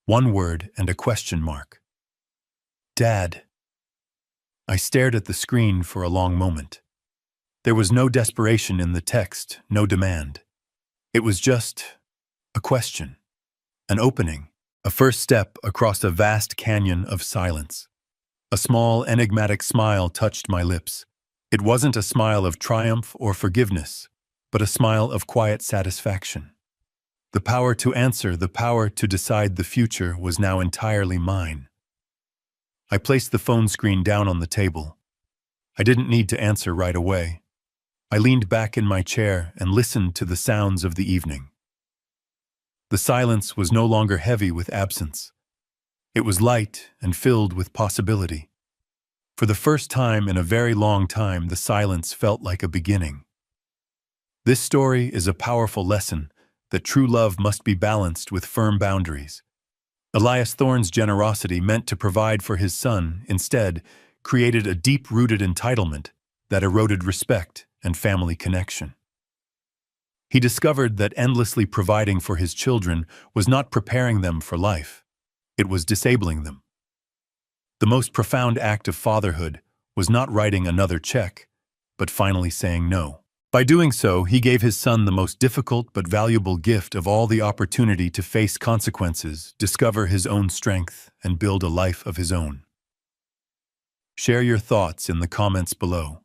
S1: One word and a question mark. Dad. I stared at the screen for a long moment. There was no desperation in the text, no demand. It was just a question, an opening, a first step across a vast canyon of silence. A small, enigmatic smile touched my lips. It wasn't a smile of triumph or forgiveness, but a smile of quiet satisfaction. The power to answer, the power to decide the future was now entirely mine. I placed the phone screen down on the table. I didn't need to answer right away. I leaned back in my chair and listened to the sounds of the evening. The silence was no longer heavy with absence. It was light and filled with possibility. For the first time in a very long time, the silence felt like a beginning. This story is a powerful lesson that true love must be balanced with firm boundaries. Elias Thorne's generosity meant to provide for his son, instead, created a deep-rooted entitlement that eroded respect and family connection. He discovered that endlessly providing for his children was not preparing them for life. It was disabling them. The most profound act of fatherhood was not writing another check, but finally saying no. By doing so, he gave his son the most difficult but valuable gift of all, the opportunity to face consequences, discover his own strength, and build a life of his own. Share your thoughts in the comments below.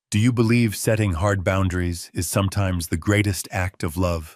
S1: Do you believe setting hard boundaries is sometimes the greatest act of love?